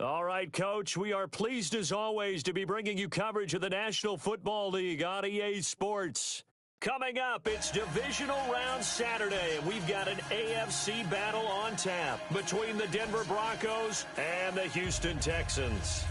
All right, Coach, we are pleased as always to be bringing you coverage of the National Football League on EA Sports. Coming up, it's Divisional Round Saturday, and we've got an AFC battle on tap between the Denver Broncos and the Houston Texans.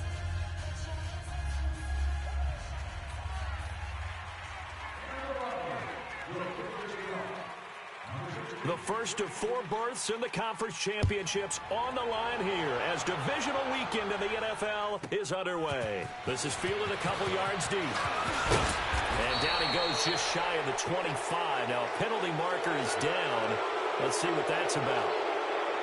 The first of 4 berths in the conference championships on the line here as divisional weekend in the NFL is underway. This is fielded a couple yards deep. And down he goes just shy of the 25. Now, penalty marker is down. Let's see what that's about.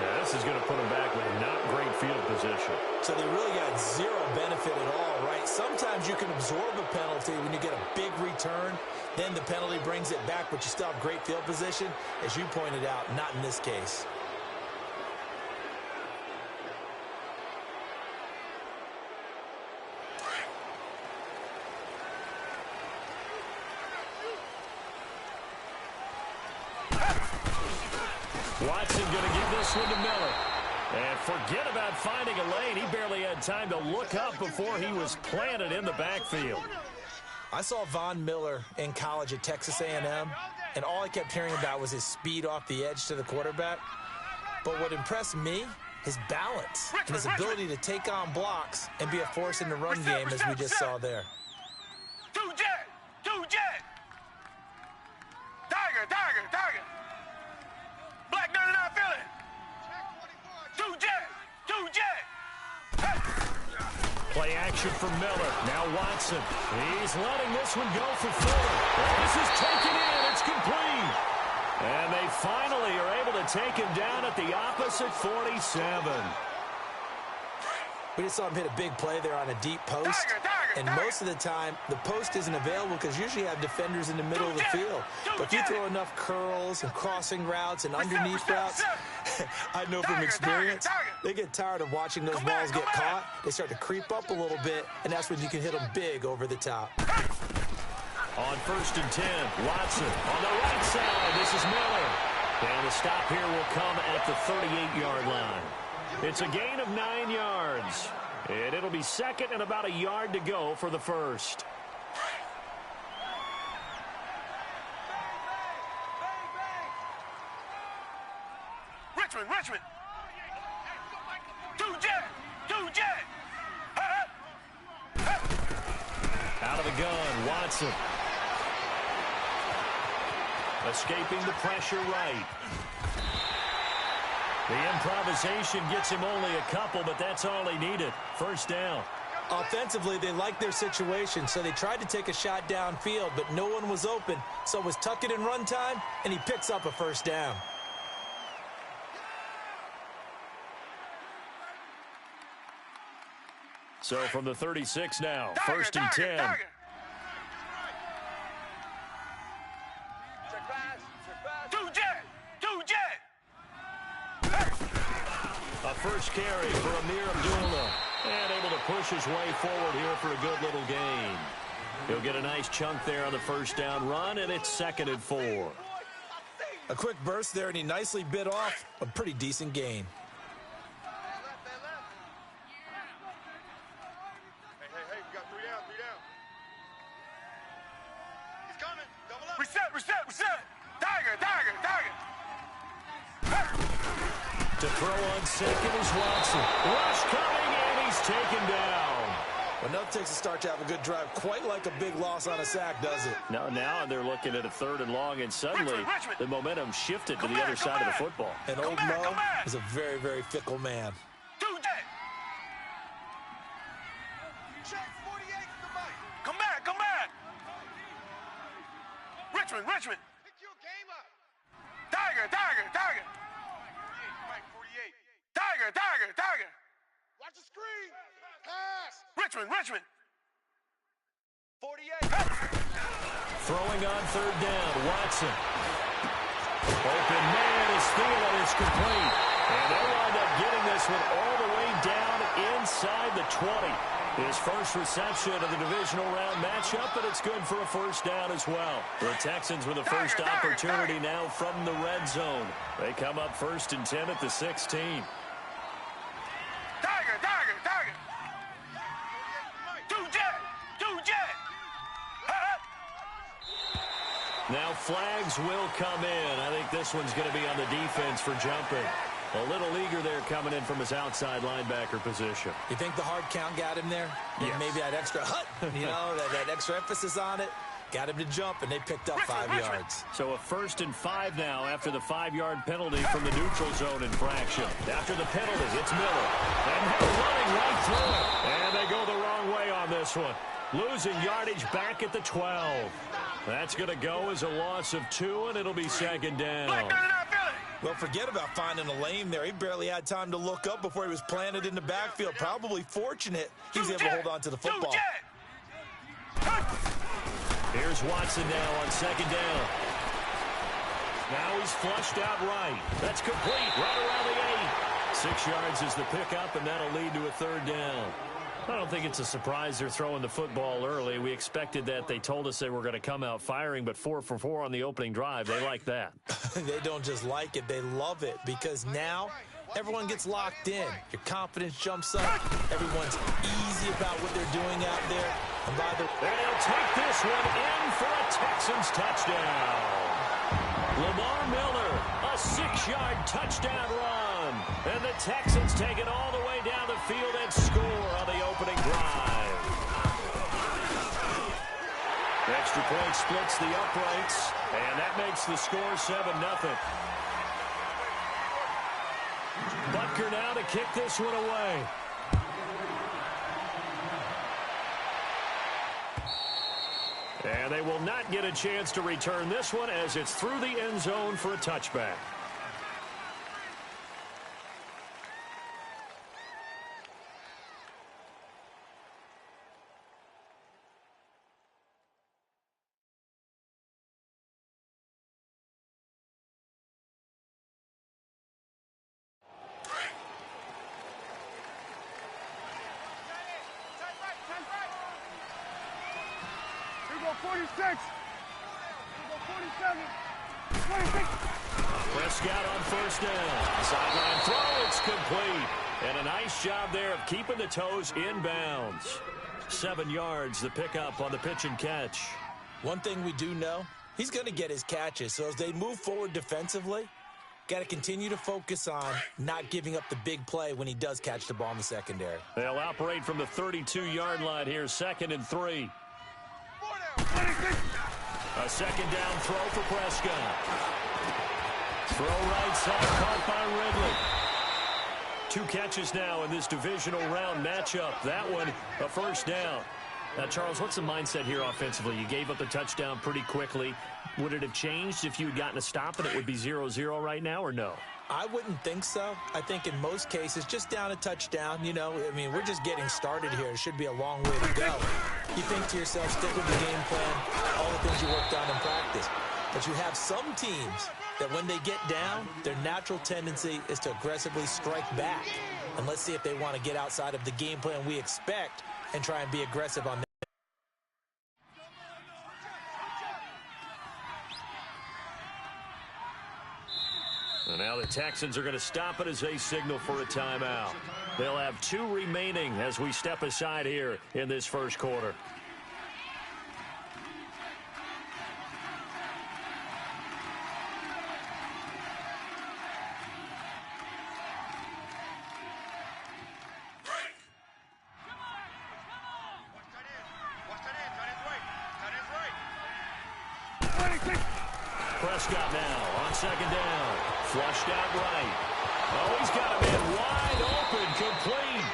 Yeah, this is going to put him back with a not great field position. So they really got zero benefit at all, right? Sometimes you can absorb a penalty when you get a big return. Then the penalty brings it back, but you still have great field position. As you pointed out, not in this case. Watson going to give this one to Miller. And forget about finding a lane. He barely had time to look up before he was planted in the backfield. I saw Von Miller in college at Texas A&M, and all I kept hearing about was his speed off the edge to the quarterback. But what impressed me, his balance and his ability to take on blocks and be a force in the run game, as we just saw there. Two jet. Tiger. Black 99 Philly. Two jet. Play action for Miller. Now Watson. He's letting this one go for Fuller. This is taken in. It's complete. And they finally are able to take him down at the opposite 47. We just saw him hit a big play there on a deep post. And most of the time, the post isn't available because usually you have defenders in the middle of the field. But if you throw enough curls and crossing routes and underneath routes, I know from experience, they get tired of watching those balls get caught. They start to creep up a little bit, and that's when you can hit them big over the top. On 1st and 10, Watson on the right side. This is Miller. And the stop here will come at the 38-yard line. It's a gain of 9 yards. And it'll be second and about a yard to go for the first. Richmond. Two jet. Out of the gun, Watson. Escaping the pressure right. The improvisation gets him only a couple, but that's all he needed. First down. Offensively, they liked their situation, so they tried to take a shot downfield, but no one was open. So it was tuck it in run time, and he picks up a first down. So from the 36 now, 1st and 10. Two jet. A first carry for Amir Abdullah. And able to push his way forward here for a good little gain. He'll get a nice chunk there on the first down run, and it's 2nd and 4. A quick burst there, and he nicely bit off a pretty decent gain. Hey, we got 3 down. He's coming. Double up. Reset. Tiger. To throw on second is Watson. Rush coming, and he's taken down. Well, nothing takes a start to have a good drive, quite like a big loss on a sack, does it? Now they're looking at a 3rd and long, and suddenly the momentum shifted to the other side of the football. And old Mo is a very, very fickle man. Two jet. Check 48 the mic. Come back. Richmond. Pick your game up. Tiger. Mike 48. Tiger. Watch the screen. Pass. Richmond. 48. Throwing on 3rd down, Watson. Open man is Thielen, it's complete. And they wind up getting this one all the way down inside the 20. His first reception of the divisional round matchup, but it's good for a first down as well. The Texans with a first opportunity now from the red zone. They come up 1st and 10 at the 16. Tiger. Now flags will come in. I think this one's going to be on the defense for jumping. A little eager there coming in from his outside linebacker position. You think the hard count got him there? Yes. Maybe that extra that extra emphasis on it. Got him to jump, and they picked up 5 yards. So a 1st and 5 now after the 5-yard penalty from the neutral zone infraction. After the penalty, it's Miller. And they're running right through it. And they go the wrong way on this one. Losing yardage back at the 12. That's going to go as a loss of 2, and it'll be 2nd down. Well, forget about finding a lane there. He barely had time to look up before he was planted in the backfield. Probably fortunate he was able to hold on to the football. Here's Watson now on 2nd down. Now he's flushed out right. That's complete right around the 8. 6 yards is the pickup, and that'll lead to a 3rd down. I don't think it's a surprise they're throwing the football early. We expected that. They told us they were going to come out firing, but 4 for 4 on the opening drive. They like that. They don't just like it. They love it because now everyone gets locked in. Your confidence jumps up. Everyone's easy about what they're doing out there. And by the way, they'll take this one in for a Texans touchdown. Lamar Miller, a 6-yard touchdown run. And the Texans take it all the way down the field and score on the opening drive. The extra point splits the uprights, and that makes the score 7-0. Butker now to kick this one away. And they will not get a chance to return this one as it's through the end zone for a touchback. Here we go, 46. Here we go, 47. 26. Prescott on 1st down. Sideline throw, it's complete. And a nice job there of keeping the toes in bounds. 7 yards, the pickup on the pitch and catch. one thing we do know, he's going to get his catches. So as they move forward defensively, got to continue to focus on not giving up the big play when he does catch the ball in the secondary. They'll operate from the 32-yard line here, 2nd and 3. A 2nd down throw for Prescott. Throw right side, caught by Ridley. 2 catches now in this divisional round matchup. That one, a 1st down. Now, Charles, what's the mindset here offensively? You gave up the touchdown pretty quickly. Would it have changed if you had gotten a stop and it would be 0-0 right now, or no? I wouldn't think so. I think in most cases, just down a touchdown, you know, I mean, we're just getting started here. It should be a long way to go. You think to yourself, stick with the game plan, all the things you worked on in practice. But you have some teams that when they get down, their natural tendency is to aggressively strike back. And let's see if they want to get outside of the game plan we expect and try and be aggressive on that. And now the Texans are going to stop it as they signal for a timeout. They'll have 2 remaining as we step aside here in this first quarter. Prescott now on 2nd down. Flushed out right. Oh, he's got a man wide open, complete.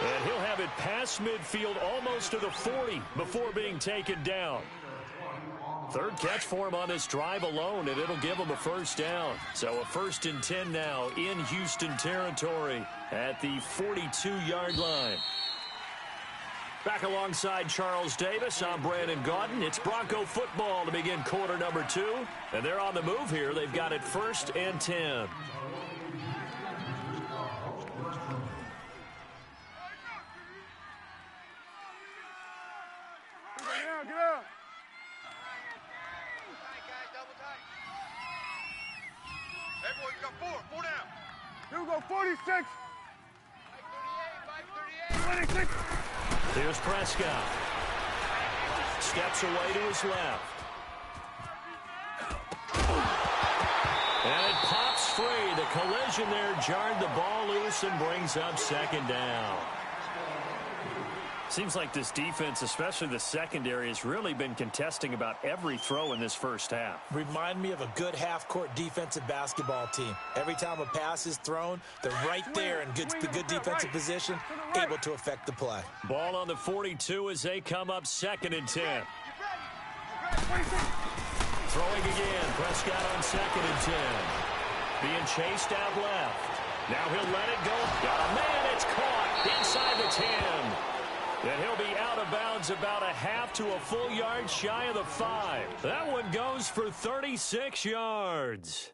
And he'll have it past midfield almost to the 40 before being taken down. 3rd catch for him on this drive alone, and it'll give him a 1st down. So a 1st and 10 now in Houston territory at the 42-yard line. Back alongside Charles Davis, I'm Brandon Gaudin. It's Bronco football to begin quarter number 2. And they're on the move here. They've got it 1st and 10. Get out, get out. Tight, guys, double tight. Everyone, you got 4 down. Here we go, 46. 538, 26. Here's Prescott. Steps away to his left. And it pops free. The collision there jarred the ball loose and brings up second down. Seems like this defense, especially the secondary, has really been contesting about every throw in this first half. Remind me of a good half-court defensive basketball team. Every time a pass is thrown, they're right there in the good defensive position, able to affect the play. Ball on the 42 as they come up 2nd and 10. Throwing again. Prescott on 2nd and 10. Being chased out left. Now he'll let it go. Got a man. It's caught inside the 10. And he'll be out of bounds about a half to a full yard shy of the 5. That one goes for 36 yards.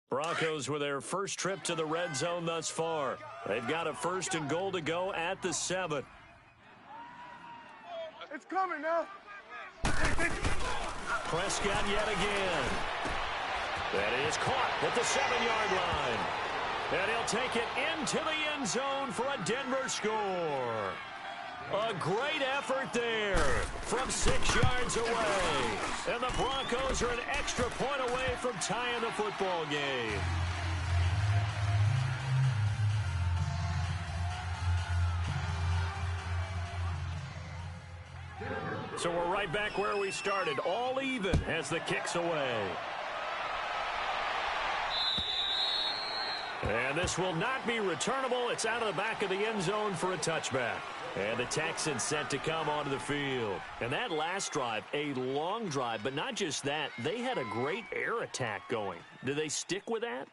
Broncos with their first trip to the red zone thus far. They've got a 1st and goal to go at the 7. It's coming now. Prescott yet again. That is caught at the 7-yard line. And he'll take it into the end zone for a Denver score. A great effort there from 6 yards away. And the Broncos are an extra point away from tying the football game. So we're right back where we started, all even as the kick's away. And this will not be returnable. It's out of the back of the end zone for a touchback. And the Texans set to come onto the field. And that last drive, a long drive, but not just that. They had a great air attack going. Do they stick with that?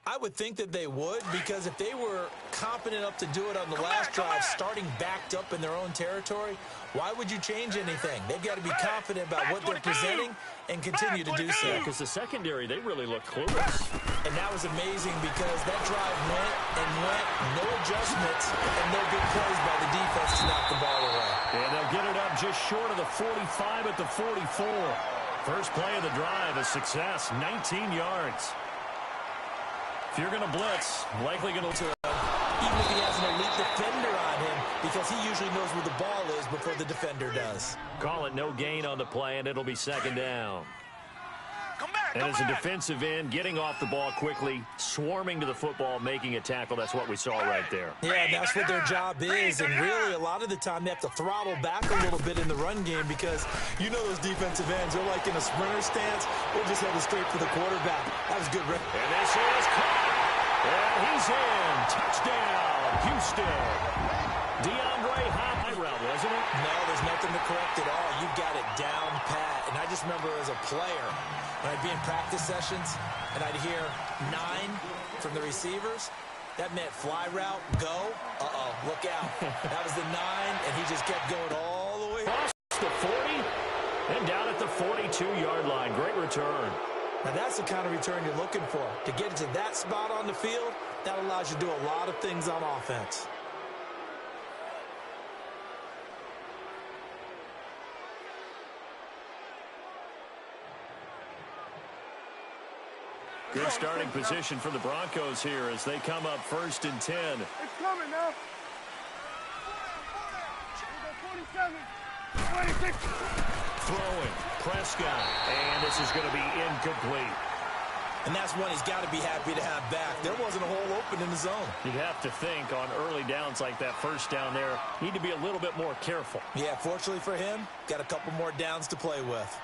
I would think that they would, because if they were competent enough to do it on the last drive, starting backed up in their own territory, why would you change anything? They've got to be confident about what they're presenting and continue to do so. Yeah, because the secondary, they really look clueless. And that was amazing because that drive went and went, no adjustments, and no good plays by the defense to knock the ball away. And they'll get it up just short of the 45 at the 44. First play of the drive, a success, 19 yards. If you're going to blitz, likely going to... Even if he has an elite defender on him, because he usually knows where the ball is before the defender does. Call it no gain on the play, and it'll be second down. And as a defensive end, getting off the ball quickly, swarming to the football, making a tackle, that's what we saw right there. Yeah, that's what their job is, and really a lot of the time they have to throttle back a little bit in the run game because you know those defensive ends, they're like in a sprinter stance, or just headed straight for the quarterback. That was good, Rick. And this is caught. And he's in. Touchdown, Houston. DeAndre Hopkins route, wasn't it? No, there's nothing to correct at all. You've got it down pat. And I just remember as a player, when I'd be in practice sessions and I'd hear 9 from the receivers, that meant fly route, go. Uh-oh, look out. That was the 9, and he just kept going all the way. Across the 40 and down at the 42-yard line. Great return. Now, that's the kind of return you're looking for. To get to that spot on the field, that allows you to do a lot of things on offense. Good starting position for the Broncos here as they come up 1st and 10. It's coming now. 47, 26. Throwing, Prescott, and this is going to be incomplete. And that's one he's got to be happy to have back. There wasn't a hole open in the zone. You'd have to think on early downs like that first down there, need to be a little bit more careful. Yeah, fortunately for him, got a couple more downs to play with.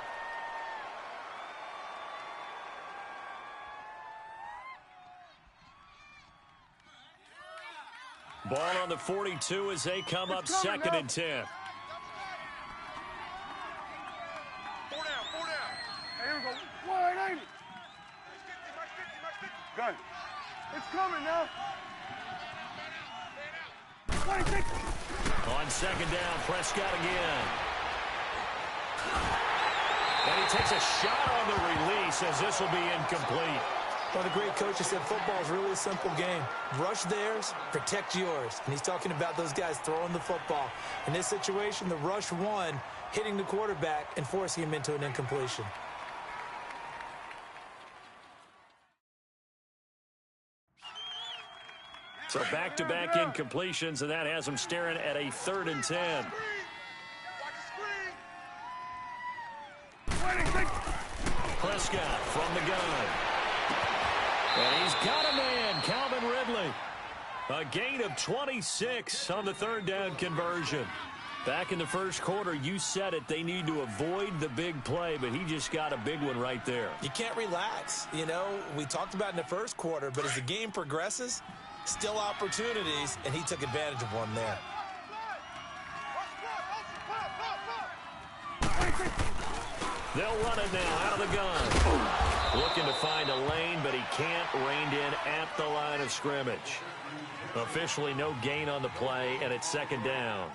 Ball on the 42 as they come up 2nd and 10. 4 down. Hey, here we go. Wide 80. Good. It's coming now. 26. On 2nd down, Prescott again. And he takes a shot on the release as this will be incomplete. Well, the great coach has said football is really a simple game. Rush theirs, protect yours. And he's talking about those guys throwing the football. In this situation, the rush won, hitting the quarterback and forcing him into an incompletion. So back-to-back incompletions, and that has him staring at a 3rd and 10. Prescott from the gun. And he's got a man, Calvin Ridley. A gain of 26 on the third down conversion. Back in the first quarter, you said it, they need to avoid the big play, but he just got a big one right there. You can't relax. You know, we talked about in the first quarter, but as the game progresses, still opportunities, and he took advantage of one there. They'll run it now out of the gun. Looking to find a lane, but he can't. Reined in at the line of scrimmage. Officially no gain on the play, and it's second down.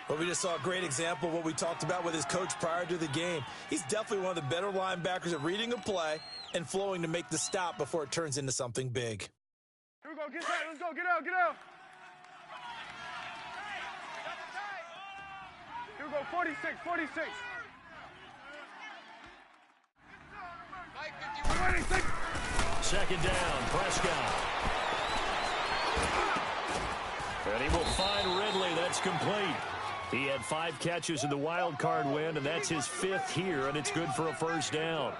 Well, we just saw a great example of what we talked about with his coach prior to the game. He's definitely one of the better linebackers at reading a play and flowing to make the stop before it turns into something big. Here we go, get out, let's go, get out, get out. Here we go, 46, 46. 26. Second down, Prescott. And he will find Ridley. That's complete. He had 5 catches in the wild card win, and that's his 5th here, and it's good for a first down.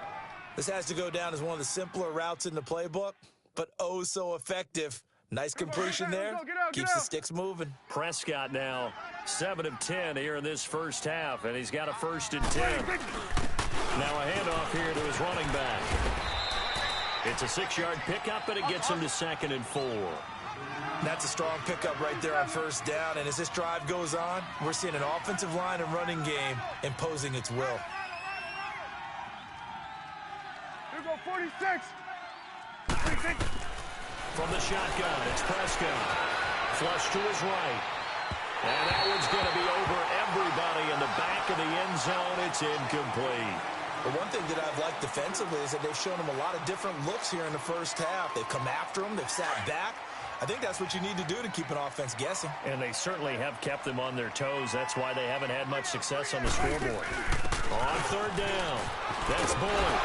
This has to go down as one of the simpler routes in the playbook, but oh so effective. Nice completion there. Keeps the sticks moving. Prescott now 7 of 10 here in this first half, and he's got a 1st and 10. Now a handoff here to his running back. It's a 6-yard pickup, and it gets him to 2nd and 4. That's a strong pickup right there on first down, and as this drive goes on, we're seeing an offensive line and running game imposing its will. Here we go, 46. 46. From the shotgun, it's Prescott. Flush to his right. And that one's going to be over everybody in the back of the end zone. It's incomplete. The one thing that I've liked defensively is that they've shown him a lot of different looks here in the first half. They've come after him. They've sat back. I think that's what you need to do to keep an offense guessing. And they certainly have kept them on their toes. That's why they haven't had much success on the scoreboard. On third down, that's Boyd.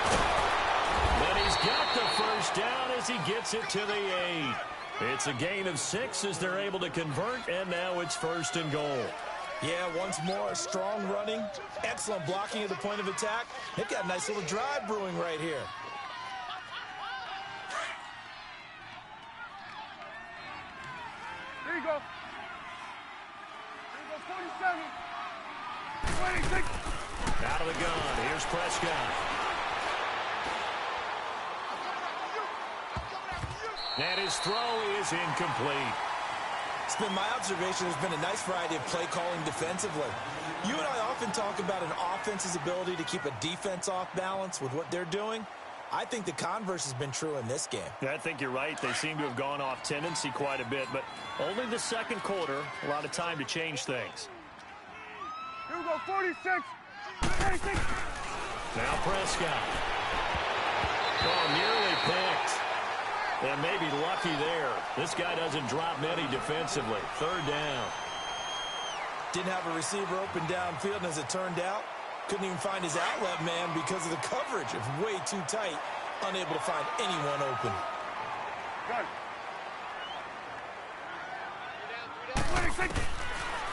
And he's got the first down as he gets it to the 8. It's a gain of 6 as they're able to convert, and now it's 1st and goal. Yeah, once more, strong running, excellent blocking at the point of attack. They've got a nice little drive brewing right here. Here you go. Here you go, 47. 26. Out of the gun, here's Prescott. And his throw is incomplete. It's been my observation there's been a nice variety of play calling defensively. You and I often talk about an offense's ability to keep a defense off balance with what they're doing. I think the converse has been true in this game. I think you're right. They seem to have gone off tendency quite a bit, but only the second quarter, a lot of time to change things. Here we go, 46. 46. Now Prescott. Oh, nearly picked. And maybe lucky there. This guy doesn't drop many defensively. Third down. Didn't have a receiver open downfield, and as it turned out, couldn't even find his outlet man because of the coverage. It was way too tight, unable to find anyone open. Got it. 26.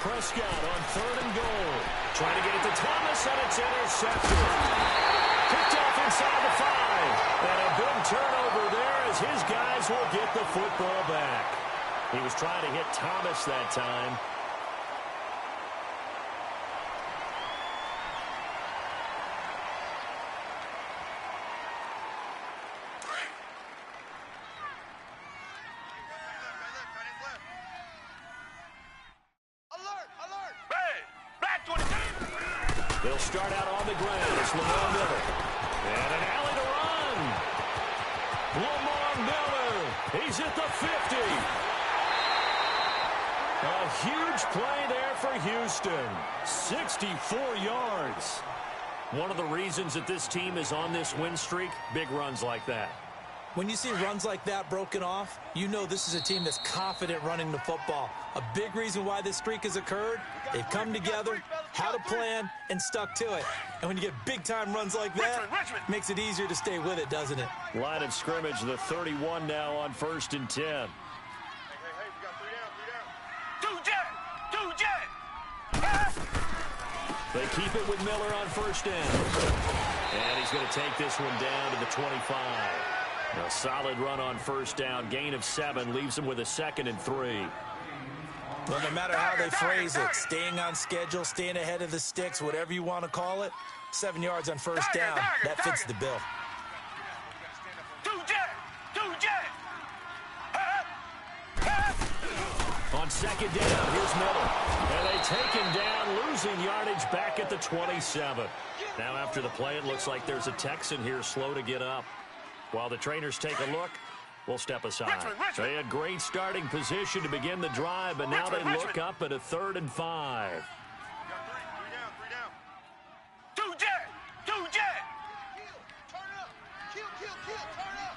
Prescott on 3rd and goal. Trying to get it to Thomas, and it's intercepted. Picked off inside the 5. And a big turnover there as his guys will get the football back. He was trying to hit Thomas that time. They'll start out on the ground. It's Lamar Miller. And an alley to run. Lamar Miller. He's at the 50. A huge play there for Houston. 64 yards. One of the reasons that this team is on this win streak, big runs like that. When you see runs like that broken off, you know this is a team that's confident running the football. A big reason why this streak has occurred, they've come together, had a plan, and stuck to it. And when you get big-time runs like that, it makes it easier to stay with it, doesn't it? Line of scrimmage, the 31 now on 1st and 10. Hey, we got 3 down, 3 down. Two jet! They keep it with Miller on first down. And he's going to take this one down to the 25. A solid run on first down. Gain of 7 leaves him with a 2nd and 3. Well, no matter how they phrase it, staying on schedule, staying ahead of the sticks, whatever you want to call it, 7 yards on first down, that fits the bill. On 2nd down, here's Miller. And they take him down, losing yardage back at the 27. Now after the play, it looks like there's a Texan here slow to get up. While the trainers take a look, we'll step aside. They had great starting position to begin the drive, but now they look up at a 3rd and 5. Three down. Two jet. Turn up. Kill, turn up.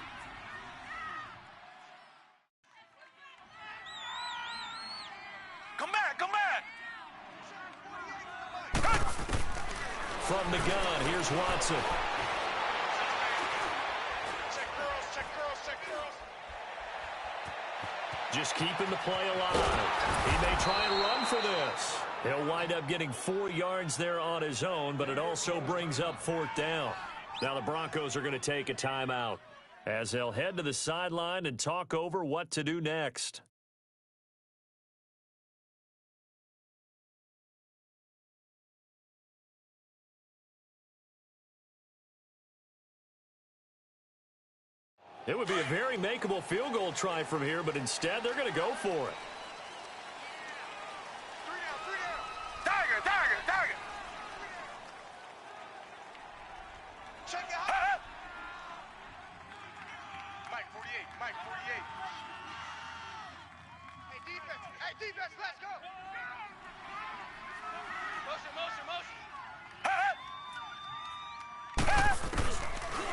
Come back. From the gun, here's Watson. Check girls. Just keeping the play alive. He may try and run for this. He'll wind up getting 4 yards there on his own, but it also brings up 4th down. Now the Broncos are going to take a timeout as they'll head to the sideline and talk over what to do next. It would be a very makeable field goal try from here, but instead they're going to go for it. Three down. Tiger. Check it out. Mike 48. Hey, defense, let's go. Motion.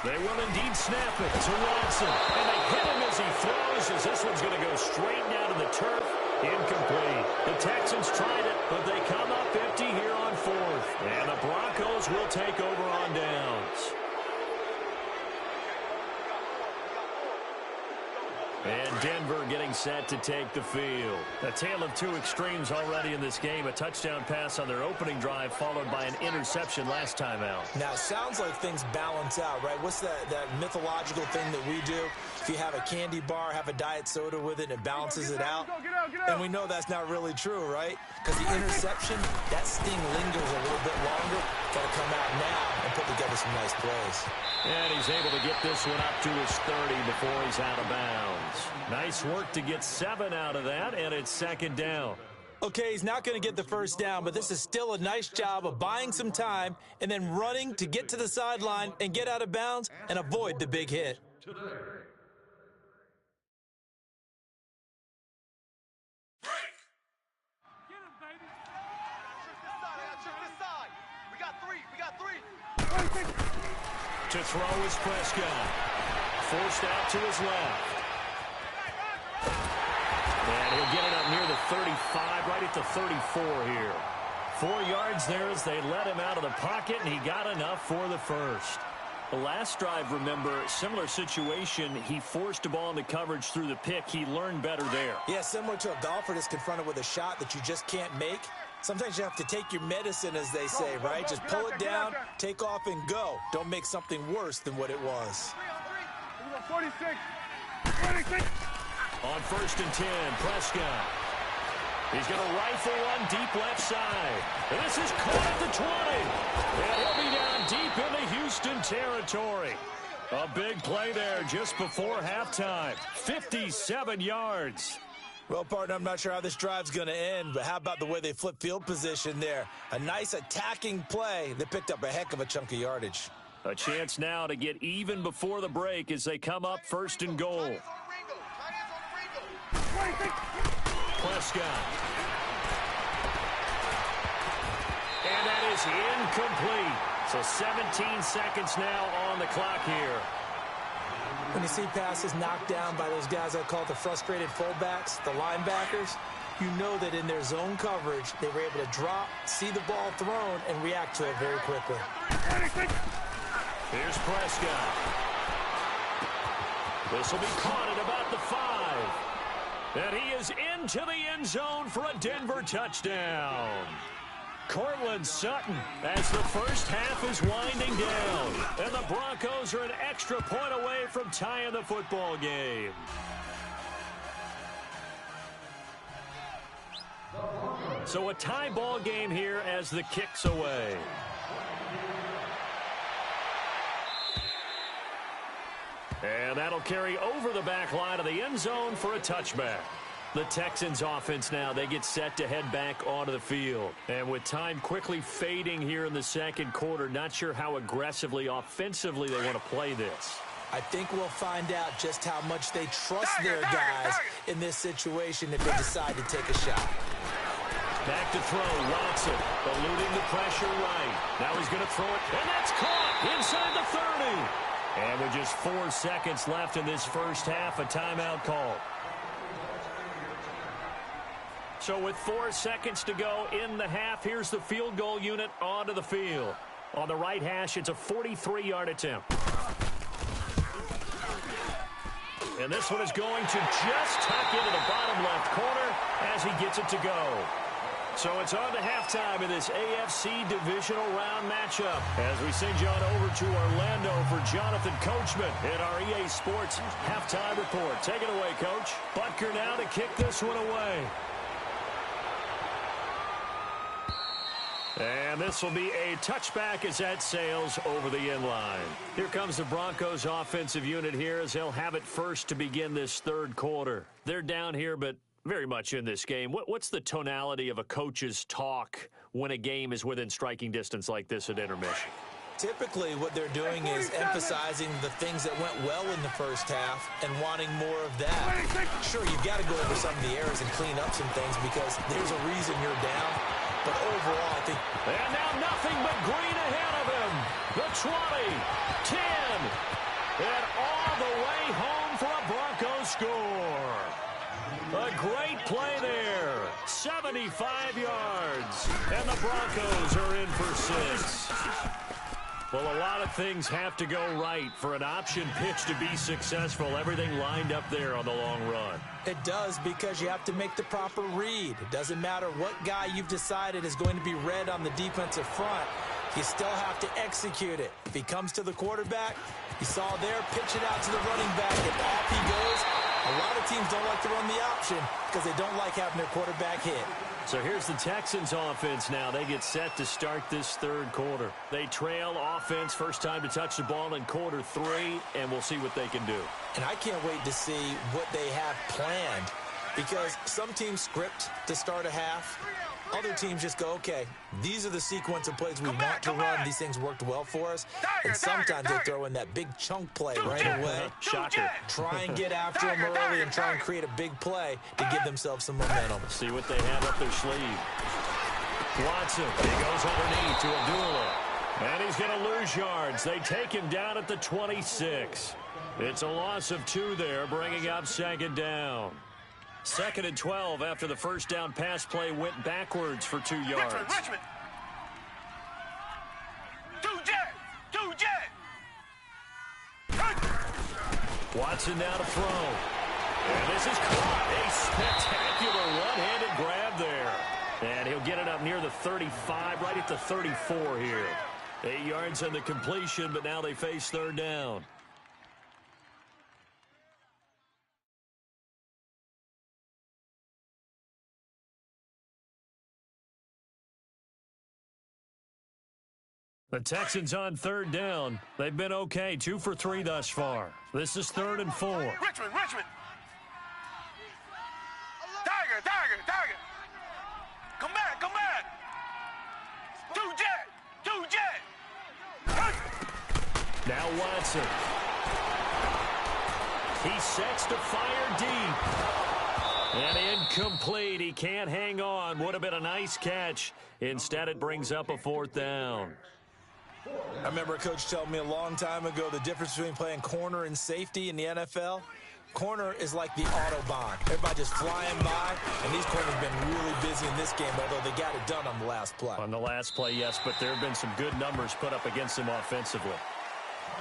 They will indeed snap it to Watson. And they hit him as he throws, as this one's going to go straight down to the turf. Incomplete. The Texans tried it, but they come up empty here on 4th. And the Broncos will take over on downs. And Denver getting set to take the field. A tale of 2 extremes already in this game. A touchdown pass on their opening drive followed by an interception last time out. Now, it sounds like things balance out, right? What's that mythological thing that we do? If you have a candy bar, have a diet soda with it, and it balances it out. Get out. And we know that's not really true, right? Because the interception, that sting lingers a little bit longer. Got to come out now and put together some nice plays. And he's able to get this one up to his 30 before he's out of bounds. Nice work to get 7 out of that, and it's 2nd down. Okay, he's not going to get the first down, but this is still a nice job of buying some time and then running to get to the sideline and get out of bounds and avoid the big hit. To throw is Prescott. Forced out to his left. And he'll get it up near the 35, right at the 34 here. 4 yards there as they let him out of the pocket, and he got enough for the first. The last drive, remember, similar situation. He forced a ball into coverage through the pick. He learned better there. Yeah, similar to a golfer that's confronted with a shot that you just can't make. Sometimes you have to take your medicine, as they say, right? Just pull it down, take off, and go. Don't make something worse than what it was. 46. On 1st and 10, Prescott. He's going to rifle one deep left side. And this is caught at the 20. And he'll be down deep in the Houston territory. A big play there just before halftime. 57 yards. Well, partner, I'm not sure how this drive's going to end, but how about the way they flip field position there? A nice attacking play. They picked up a heck of a chunk of yardage. A chance now to get even before the break as they come up 1st and goal. Prescott. And that is incomplete. So 17 seconds now on the clock here. When you see passes knocked down by those guys I call the frustrated fullbacks, the linebackers, you know that in their zone coverage, they were able to drop, see the ball thrown, and react to it very quickly. Here's Prescott. This will be caught at about the 5. And he is into the end zone for a Denver touchdown. Cortland Sutton as the first half is winding down. And the Broncos are an extra point away from tying the football game. So a tie ball game here as the kick's away. And that'll carry over the back line of the end zone for a touchback. The Texans offense now, they get set to head back onto the field. And with time quickly fading here in the second quarter, not sure how aggressively, offensively they want to play this. I think we'll find out just how much they trust their guys in this situation if they decide to take a shot. Back to throw, Watson, eluding the pressure right. Now he's going to throw it, and that's caught inside the 30. And with just 4 seconds left in this first half, a timeout call. So with 4 seconds to go in the half, here's the field goal unit onto the field. On the right hash, it's a 43-yard attempt. And this one is going to just tuck into the bottom left corner as he gets it to go. So it's on to halftime in this AFC Divisional Round matchup as we send you on over to Orlando for Jonathan Coachman in our EA Sports Halftime Report. Take it away, Coach. Butker now to kick this one away. And this will be a touchback as that sails over the end line. Here comes the Broncos offensive unit here as they'll have it first to begin this third quarter. They're down here, but very much in this game. What's the tonality of a coach's talk when a game is within striking distance like this at intermission? Typically, what they're doing is emphasizing the things that went well in the first half and wanting more of that. Sure, you've got to go over some of the errors and clean up some things because there's a reason you're down. But overall, I think... And now nothing but green ahead of him. The 20, 10, and all the way home for a Broncos score. A great play there. 75 yards. And the Broncos are in for 6. Well, a lot of things have to go right for an option pitch to be successful. Everything lined up there on the long run. It does because you have to make the proper read. It doesn't matter what guy you've decided is going to be read on the defensive front. You still have to execute it. If he comes to the quarterback, you saw there, pitch it out to the running back, and off he goes. A lot of teams don't like to run the option because they don't like having their quarterback hit. So here's the Texans offense now. They get set to start this third quarter. They trail offense, first time to touch the ball in quarter 3, and we'll see what they can do. And I can't wait to see what they have planned because some teams script to start a half. Other teams just go, okay, these are the sequence of plays we want to run. These things worked well for us. And sometimes they throw in that big chunk play right away. Shocker. Try and get after them early and try and create a big play to give themselves some momentum. See what they have up their sleeve. Watson, he goes underneath to Abdullah. And he's going to lose yards. They take him down at the 26. It's a loss of 2 there, bringing up second down. 2nd and 12 after the first down pass play went backwards for 2 yards. Richmond. 2 jet. Watson now to throw. And this is caught. A spectacular one-handed grab there. And he'll get it up near the 35, right at the 34 here. 8 yards on the completion, but now they face third down. The Texans on third down. They've been okay, 2 for 3 thus far. This is 3rd and 4. Richmond. Tiger. Come back. 2 jet. Now Watson. He sets to fire deep. And incomplete. He can't hang on. Would have been a nice catch. Instead, it brings up a 4th down. I remember a coach telling me a long time ago the difference between playing corner and safety in the NFL. Corner is like the Autobahn. Everybody just flying by, and these corners have been really busy in this game, although they got it done on the last play. On the last play, yes, but there have been some good numbers put up against them offensively.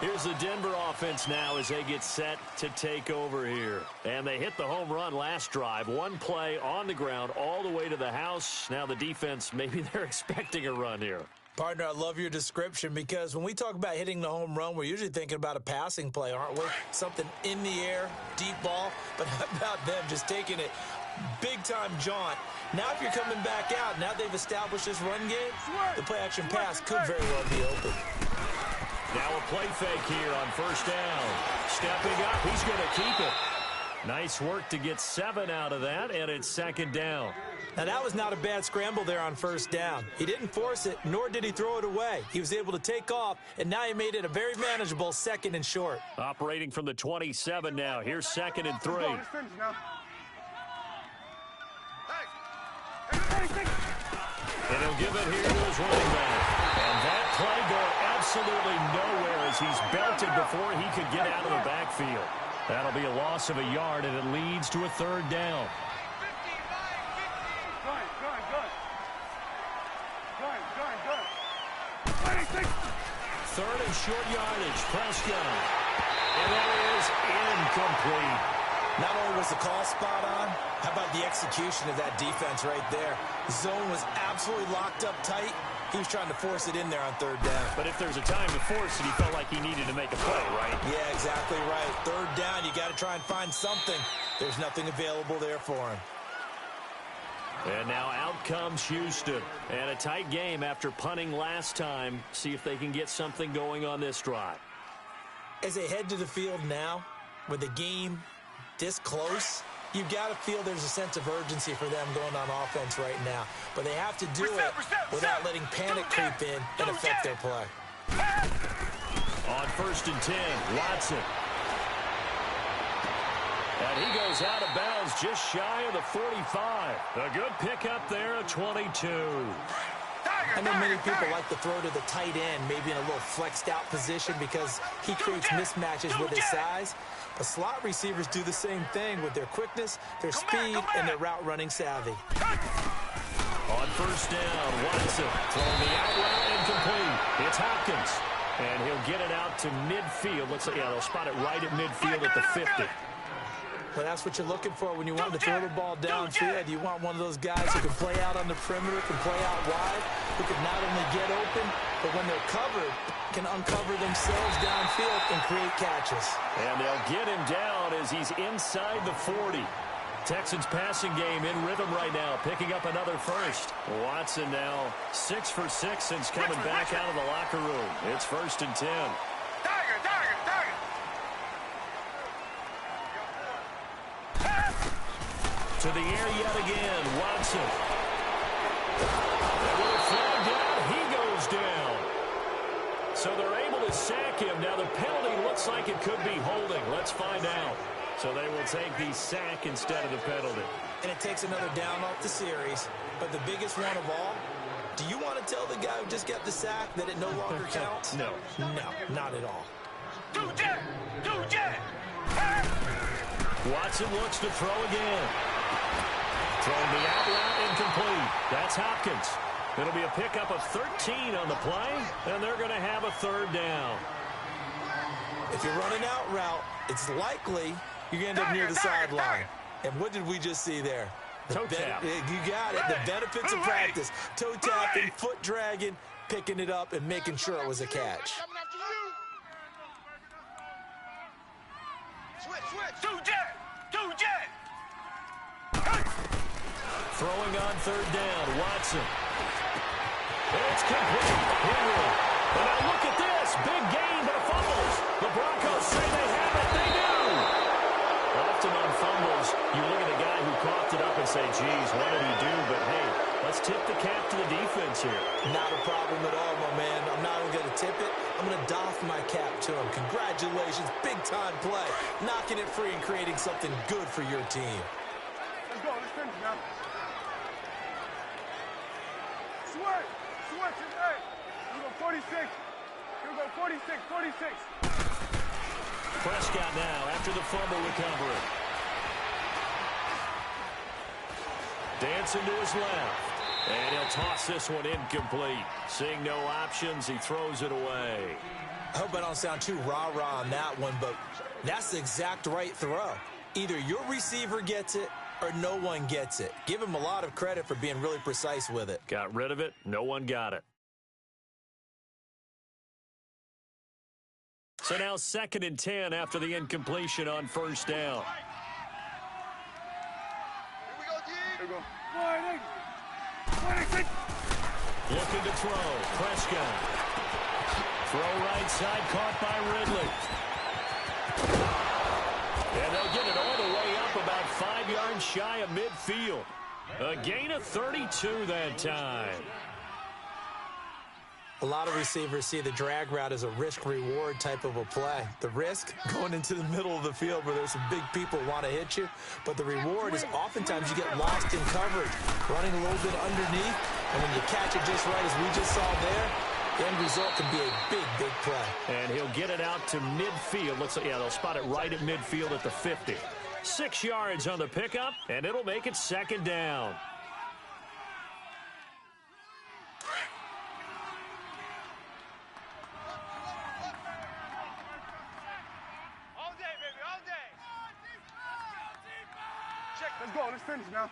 Here's the Denver offense now as they get set to take over here. And they hit the home run last drive. One play on the ground all the way to the house. Now the defense, maybe they're expecting a run here. Partner, I love your description because when we talk about hitting the home run, we're usually thinking about a passing play, aren't we? Something in the air, deep ball. But how about them just taking it big-time jaunt? Now if you're coming back out, now they've established this run game, the play-action pass could very well be open. Now a play fake here on first down. Stepping up, he's going to keep it. Nice work to get 7 out of that, and it's second down. Now, that was not a bad scramble there on first down. He didn't force it, nor did he throw it away. He was able to take off, and now he made it a very manageable 2nd and short. Operating from the 27 now. Here's 2nd and 3. And he'll give it here to his running back. And that play going absolutely nowhere as he's belted before he could get out of the backfield. That'll be a loss of a yard, and it leads to a 3rd down. Good. 3rd and short yardage. Prescott. And that is incomplete. Not only was the call spot on, how about the execution of that defense right there? The zone was absolutely locked up tight. He was trying to force it in there on 3rd down. But if there's a time to force it, he felt like he needed to make a play, right? Yeah, exactly right. 3rd down, you got to try and find something. There's nothing available there for him. And now out comes Houston. And a tight game after punting last time. See if they can get something going on this drive. As they head to the field now, with the game this close, you've got to feel there's a sense of urgency for them going on offense right now. But they have to do it without letting panic creep in and affect their play. On 1st and 10, Watson. And he goes out of bounds just shy of the 45. A good pickup there at 22. I know many people like to throw to the tight end, maybe in a little flexed out position because he creates mismatches with his size. But slot receivers do the same thing with their quickness, their speed, and their route running savvy. On 1st down, Watson throwing the out route incomplete. It's Hopkins. And he'll get it out to midfield. Looks like, yeah, they'll spot it right at midfield at the 50. Well, that's what you're looking for when you want to throw the ball downfield. You want one of those guys who can play out on the perimeter, can play out wide, who can not only get open, but when they're covered, can uncover themselves downfield and create catches. And they'll get him down as he's inside the 40. Texans passing game in rhythm right now, picking up another first. Watson now 6 for 6 since coming back out of the locker room. It's 1st and 10. To the air yet again, Watson. And with a flag down, he goes down. So they're able to sack him. Now the penalty looks like it could be holding. Let's find out. So they will take the sack instead of the penalty. And it takes another down off the series. But the biggest one of all, do you want to tell the guy who just got the sack that it no longer counts? No. No, not at all. Watson looks to throw again. Throwing the out route incomplete. That's Hopkins. It'll be a pickup of 13 on the play, and they're going to have a 3rd down. If you're running out route, it's likely you're going to end up near the sideline. And what did we just see there? Toe tap. You got it. The benefits of practice. Toe tapping, foot dragging, picking it up, and making sure it was a catch. Throwing on 3rd down, Watson. It's complete. Henry. And now look at this. Big gain, but a fumbles. The Broncos say they have it. They do. Often on fumbles, you look at a guy who coughed it up and say, geez, what did he do? But, hey, let's tip the cap to the defense here. Not a problem at all, my man. I'm not even going to tip it. I'm going to doff my cap to him. Congratulations. Big-time play. Knocking it free and creating something good for your team. Let's go. Let's finish now. Switch it, hey. Here we go, 46. Here we go, 46. Prescott now after the fumble recovery. Dancing to his left. And he'll toss this one incomplete. Seeing no options, he throws it away. I hope I don't sound too rah-rah on that one, but that's the exact right throw. Either your receiver gets it or no one gets it. Give him a lot of credit for being really precise with it. Got rid of it. No one got it. So now 2nd and 10 after the incompletion on first down. Here we go. 26. Looking to throw. Prescott. Throw right side, caught by Ridley. And they'll get it all the way up about 5 yards shy of midfield. A gain of 32 that time. A lot of receivers see the drag route as a risk-reward type of a play. The risk, going into the middle of the field where there's some big people who want to hit you. But the reward is oftentimes you get lost in coverage, running a little bit underneath. And when you catch it just right, as we just saw there, the end result can be a big, big play. And he'll get it out to midfield. Looks like, yeah, they'll spot it right at midfield at the 50. 6 yards on the pickup, and it'll make it 2nd down. Let's go. Let's finish now.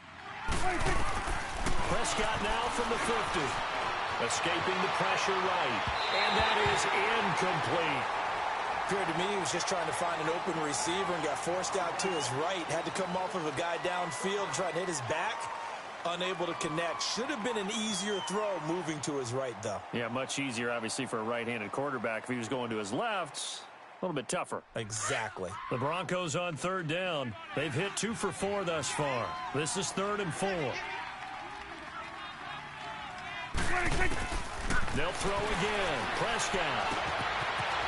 Prescott now from the 50. Escaping the pressure right. And that is incomplete. Appeared to me he was just trying to find an open receiver and got forced out to his right. Had to come off of a guy downfield, trying to hit his back. Unable to connect. Should have been an easier throw moving to his right, though. Yeah, much easier, obviously, for a right-handed quarterback. If he was going to his left, a little bit tougher. Exactly. The Broncos on 3rd down. They've hit 2 for 4 thus far. This is 3rd and 4. They'll throw again. Prescott.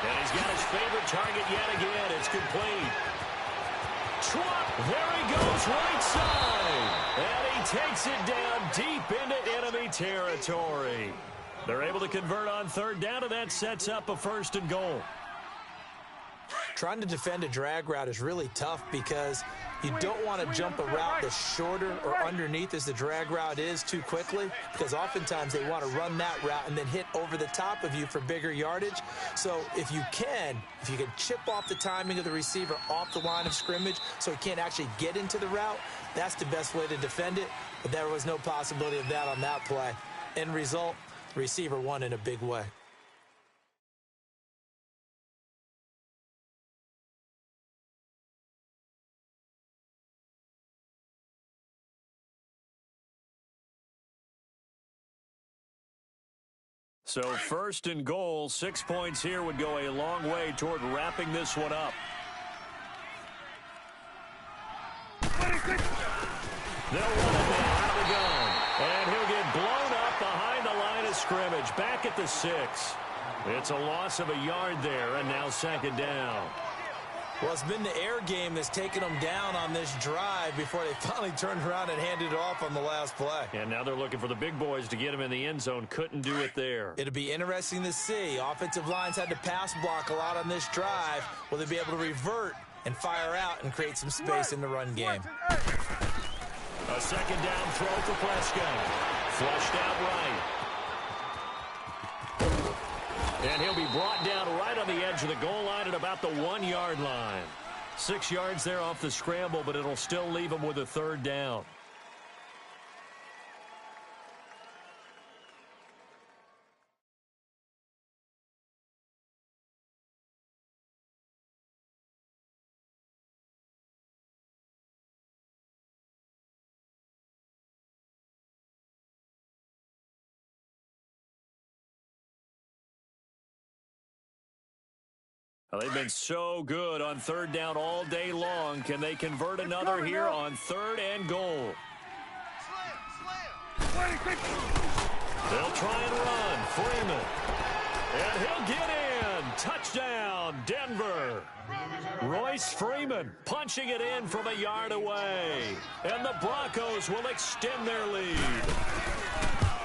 And he's got his favorite target yet again. It's complete. Trump. There he goes right side. And he takes it down deep into enemy territory. They're able to convert on 3rd down, and that sets up a 1st and goal. Trying to defend a drag route is really tough because you don't want to jump a route that's shorter or underneath as the drag route is too quickly, because oftentimes they want to run that route and then hit over the top of you for bigger yardage. So if you can chip off the timing of the receiver off the line of scrimmage so he can't actually get into the route, that's the best way to defend it. But there was no possibility of that on that play. End result, the receiver won in a big way. So 1st and goal, 6 points here would go a long way toward wrapping this one up. They'll run it now out of the gun. And he'll get blown up behind the line of scrimmage. Back at the 6. It's a loss of a yard there, and now 2nd down. Well, it's been the air game that's taken them down on this drive before they finally turned around and handed it off on the last play. And now they're looking for the big boys to get him in the end zone. Couldn't do it there. It'll be interesting to see. Offensive lines had to pass block a lot on this drive. Will they be able to revert and fire out and create some space in the run game? A 2nd down throw for Prescott. Flushed out right. And he'll be brought down right on the edge of the goal line at about the 1-yard line. 6 yards there off the scramble, but it'll still leave him with a 3rd down. Well, they've been so good on 3rd down all day long. Can they convert another here on 3rd and goal? They'll try and run. Freeman. And he'll get in. Touchdown, Denver. Royce Freeman punching it in from a yard away. And the Broncos will extend their lead.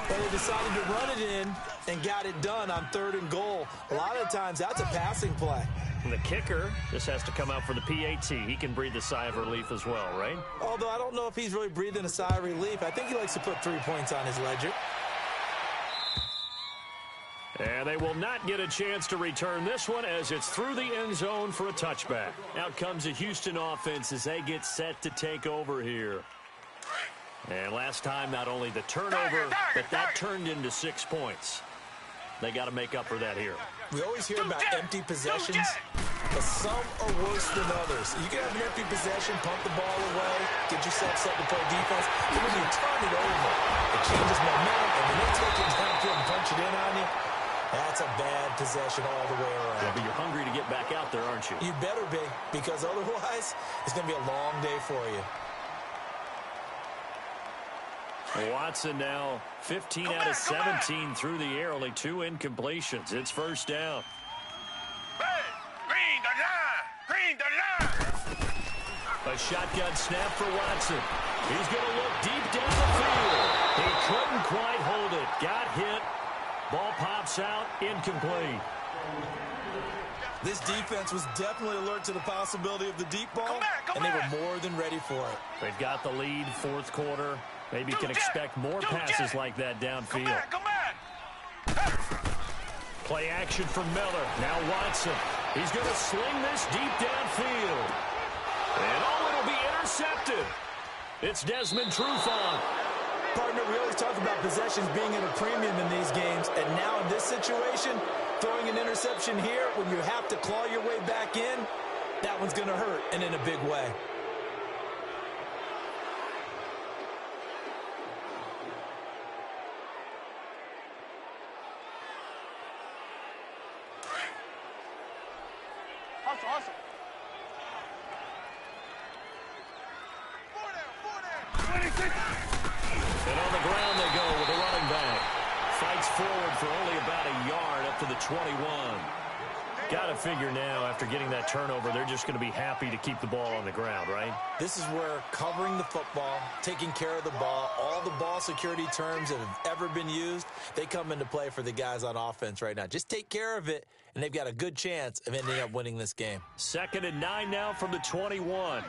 But they decided to run it in and got it done on 3rd and goal. A lot of the times, that's a passing play. And the kicker just has to come out for the PAT. He can breathe a sigh of relief as well, right? Although I don't know if he's really breathing a sigh of relief. I think he likes to put 3 points on his ledger. And they will not get a chance to return this one as it's through the end zone for a touchback. Out comes the Houston offense as they get set to take over here. And last time, not only the turnover, but that turned into 6 points. They got to make up for that here. We always hear about empty possessions, but some are worse than others. You can have an empty possession, pump the ball away, get yourself set to play defense. But when you turn it over, it changes momentum, and when they take it downfield and punch it in on you, that's a bad possession all the way around. Yeah, but you're hungry to get back out there, aren't you? You better be, because otherwise, it's going to be a long day for you. Watson now 15 out of 17 through the air, only 2 incompletions. It's first down. Green the line. A shotgun snap for Watson. He's going to look deep down the field. He couldn't quite hold it. Got hit. Ball pops out, incomplete. This defense was definitely alert to the possibility of the deep ball, and they were more than ready for it. They've got the lead, fourth quarter. Maybe can expect more passes like that downfield. Play action from Miller. Now Watson. He's going to sling this deep downfield. And it'll be intercepted. It's Desmond Trufant. Partner, we always talk about possessions being at a premium in these games, and now in this situation, throwing an interception here when you have to claw your way back in, that one's going to hurt, and in a big way. Hustle. And on the ground they go with a running back. Fights forward for only about a yard up to the 21. Got to figure now, after getting that turnover, they're just going to be happy to keep the ball on the ground, right? This is where covering the football, taking care of the ball, all the ball security terms that have ever been used, they come into play for the guys on offense right now. Just take care of it, and they've got a good chance of ending up winning this game. 2nd and 9 now from the 21.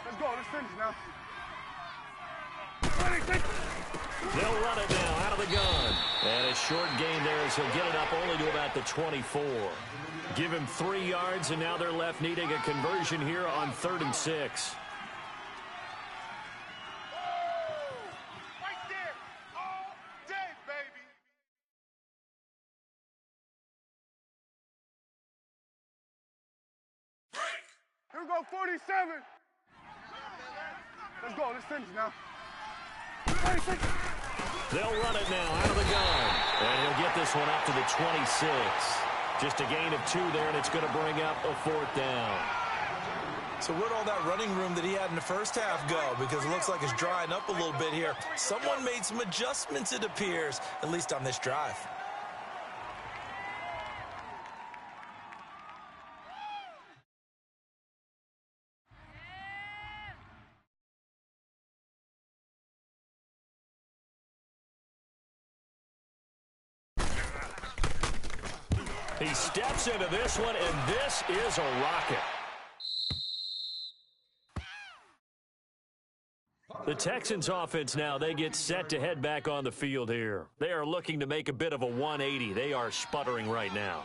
Let's go. Let's finish now. They'll run it now out of the gun. And a short gain there as he'll get it up only to about the 24. Give him 3 yards, and now they're left needing a conversion here on 3rd and 6. Right there. All day, baby. Here we go, 47. Let's go. Let's finish now. 46. They'll run it now out of the gun. And he'll get this one up to the 26. Just a gain of 2 there, and it's going to bring up a 4th down. So where'd all that running room that he had in the first half go? Because it looks like it's drying up a little bit here. Someone made some adjustments, it appears, at least on this drive. He steps into this one, and this is a rocket. The Texans offense now, they get set to head back on the field here. They are looking to make a bit of a 180. They are sputtering right now.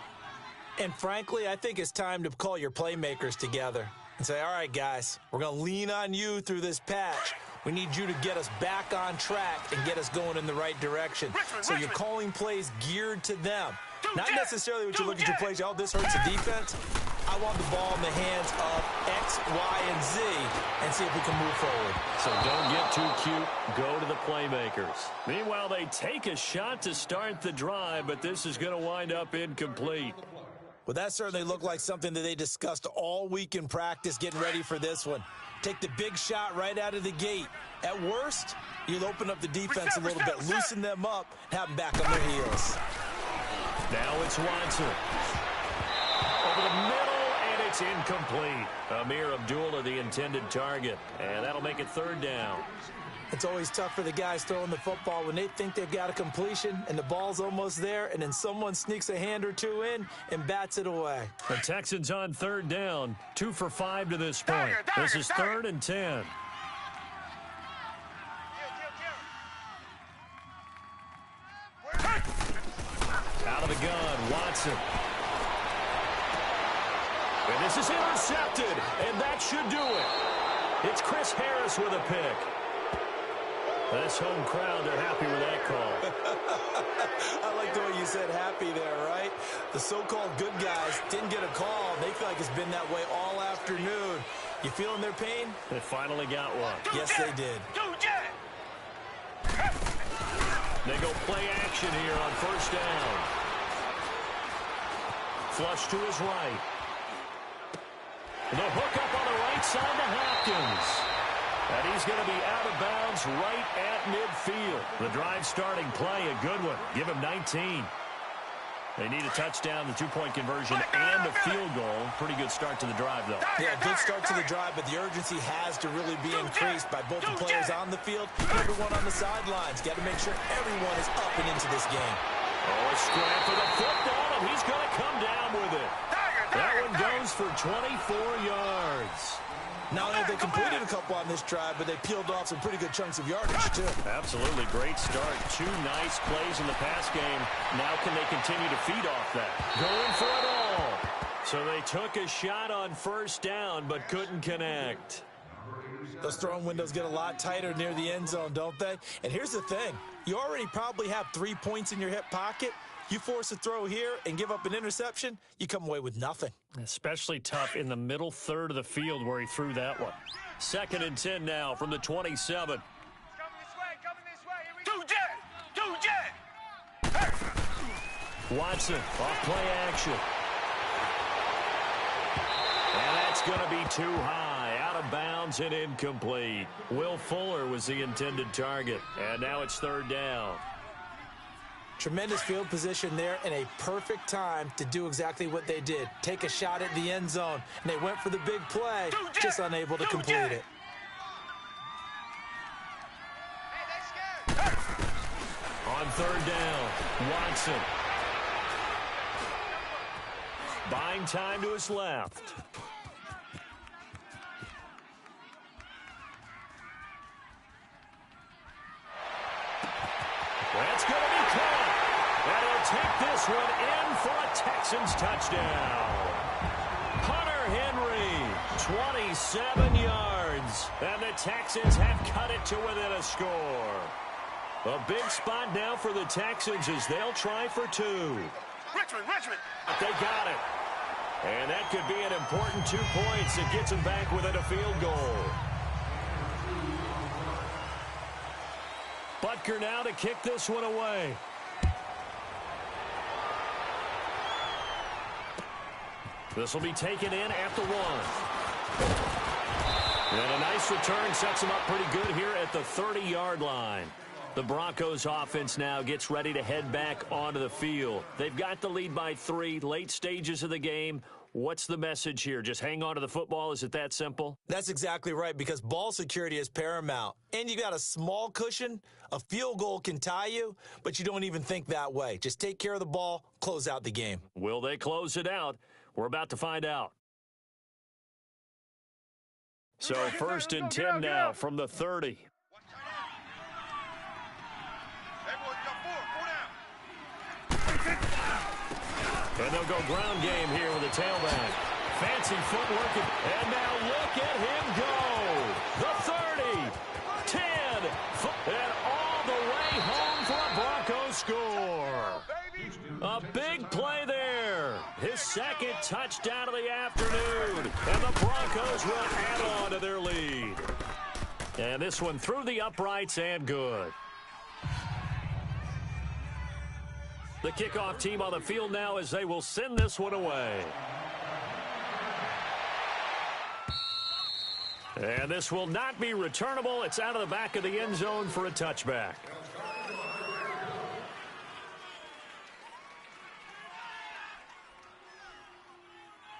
And frankly, I think it's time to call your playmakers together and say, all right, guys, we're going to lean on you through this patch. We need you to get us back on track and get us going in the right direction. So you're calling plays geared to them. Not necessarily what you look at your plays, oh, this hurts the defense. I want the ball in the hands of X, Y, and Z and see if we can move forward. So don't get too cute. Go to the playmakers. Meanwhile, they take a shot to start the drive, but this is going to wind up incomplete. Well, that certainly looked like something that they discussed all week in practice getting ready for this one. Take the big shot right out of the gate. At worst, you'll open up the defense a little bit, loosen them up, have them back on their heels. Now it's Watson. Over the middle, and it's incomplete. Amir Abdullah, the intended target. And that'll make it 3rd down. It's always tough for the guys throwing the football when they think they've got a completion and the ball's almost there, and then someone sneaks a hand or two in and bats it away. The Texans on third down, 2 for 5 to this point. This is 3rd and 10. Out of the gun, Watson. And this is intercepted, and that should do it. It's Chris Harris with a pick. This home crowd, they're happy with that call. I like the way you said happy there, right? The so-called good guys didn't get a call. They feel like it's been that way all afternoon. You feeling their pain? They finally got one. Yes, they did. They go play action here on first down. Flush to his right. The hook up on the right side to Hopkins. And he's going to be out of bounds right at midfield. The drive starting play, a good one. Give him 19. They need a touchdown, the two-point conversion, and a field goal. Pretty good start to the drive, though. Yeah, good start to the drive, but the urgency has to really be increased by both the players on the field and everyone on the sidelines. Got to make sure everyone is up and into this game. Oh, a scrap for the football, and he's going to come down with it. That one goes for 24 yards. Not only have they completed a couple on this drive, but they peeled off some pretty good chunks of yardage, too. Absolutely great start. 2 nice plays in the pass game. Now can they continue to feed off that? Going for it all. So they took a shot on first down, but couldn't connect. Those throwing windows get a lot tighter near the end zone, don't they? And here's the thing. You already probably have 3 points in your hip pocket. You force a throw here and give up an interception, you come away with nothing. Especially tough in the middle third of the field where he threw that one. 2nd and 10 now from the 27. Coming this way. Here we go. Watson off play action. And that's going to be too high. Out of bounds and incomplete. Will Fuller was the intended target. And now it's 3rd down. Tremendous field position there and a perfect time to do exactly what they did. Take a shot at the end zone. And they went for the big play, just unable to complete it. On 3rd down, Watson. Buying time to his left. That's going to be caught. And he'll take this one in for a Texans touchdown. Hunter Henry, 27 yards. And the Texans have cut it to within a score. A big spot now for the Texans as they'll try for 2. Richmond. They got it. And that could be an important 2 points that gets them back within a field goal. Butker now to kick this one away. This will be taken in at the 1. And a nice return sets him up pretty good here at the 30-yard line. The Broncos offense now gets ready to head back onto the field. They've got the lead by 3, late stages of the game. What's the message here? Just hang on to the football? Is it that simple? That's exactly right, because ball security is paramount. And you got a small cushion. A field goal can tie you, but you don't even think that way. Just take care of the ball, close out the game. Will they close it out? We're about to find out. So 1st and 10 now from the 30. And they'll go ground game here with a tailback. Fancy footwork. And now look at him go. The 30, 10, and all the way home for a Broncos score. A big play there. His 2nd touchdown of the afternoon. And the Broncos will add on to their lead. And this one through the uprights and good. The kickoff team on the field now as they will send this one away. And this will not be returnable. It's out of the back of the end zone for a touchback.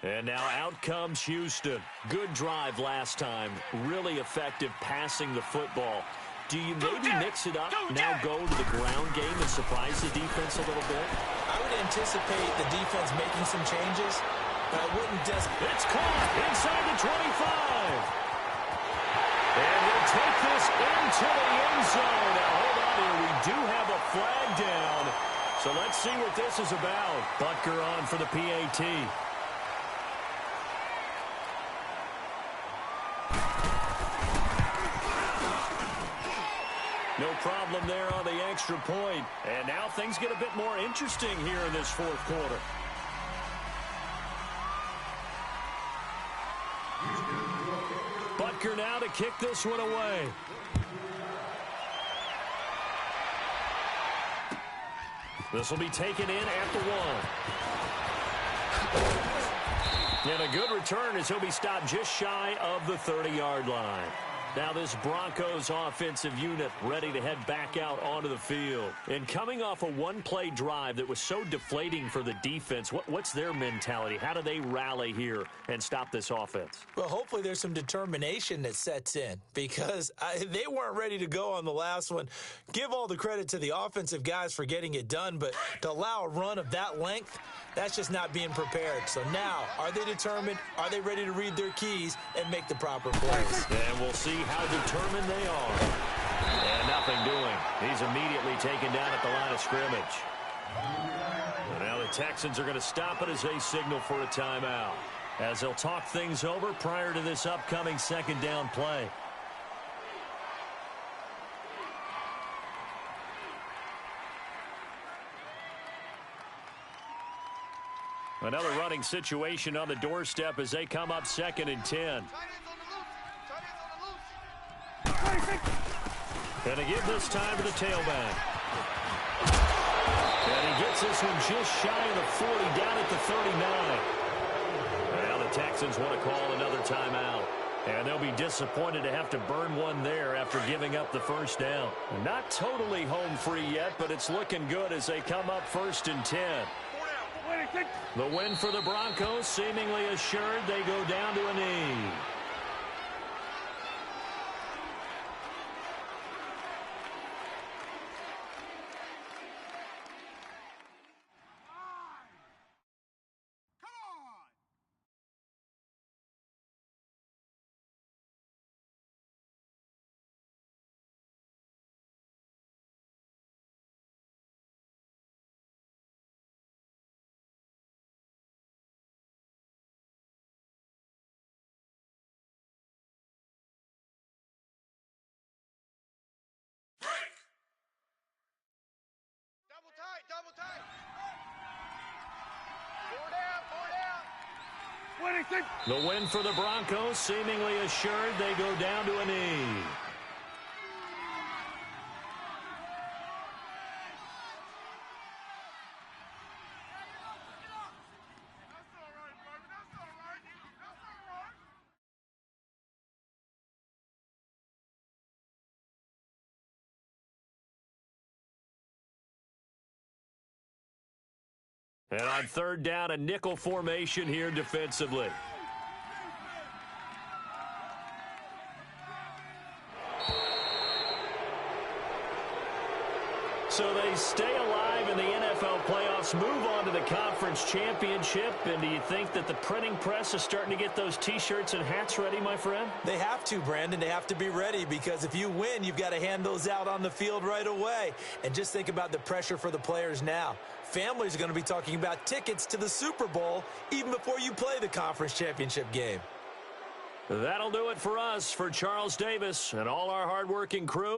And now out comes Houston. Good drive last time. Really effective passing the football. do you maybe mix it up, now go to the ground game and surprise the defense a little bit? I would anticipate the defense making some changes, but I wouldn't just... It's caught inside the 25. And he'll take this into the end zone. Now, hold on here. We do have a flag down. So let's see what this is about. Butker on for the PAT. No problem there on the extra point. And now things get a bit more interesting here in this fourth quarter. Butker now to kick this one away. This will be taken in at the 1. And a good return as he'll be stopped just shy of the 30-yard line. Now this Broncos offensive unit ready to head back out onto the field. And coming off a one-play drive that was so deflating for the defense, what's their mentality? How do they rally here and stop this offense? Well, hopefully there's some determination that sets in because they weren't ready to go on the last one. Give all the credit to the offensive guys for getting it done, but to allow a run of that length, that's just not being prepared. So now, are they determined? Are they ready to read their keys and make the proper plays? And we'll see how determined they are. And nothing doing. He's immediately taken down at the line of scrimmage. And now the Texans are going to stop it as they signal for a timeout, as they'll talk things over prior to this upcoming second down play. Another running situation on the doorstep as they come up 2nd and 10. And to give this time to the tailback. And he gets this one just shy of the 40, down at the 39. Now the Texans want to call another timeout. And they'll be disappointed to have to burn one there after giving up the first down. Not totally home free yet, but it's looking good as they come up 1st and 10. The win for the Broncos, seemingly assured. They go down to a knee. Double tight. 4 down. 26. The win for the Broncos, seemingly assured. They go down to a knee. And on 3rd down, a nickel formation here defensively. So they stay alive in the NFL playoffs, move on to the conference championship. And do you think that the printing press is starting to get those T-shirts and hats ready, my friend? They have to, Brandon. They have to be ready because if you win, you've got to hand those out on the field right away. And just think about the pressure for the players now. Families are going to be talking about tickets to the Super Bowl even before you play the conference championship game. That'll do it for us. For Charles Davis and all our hardworking crew.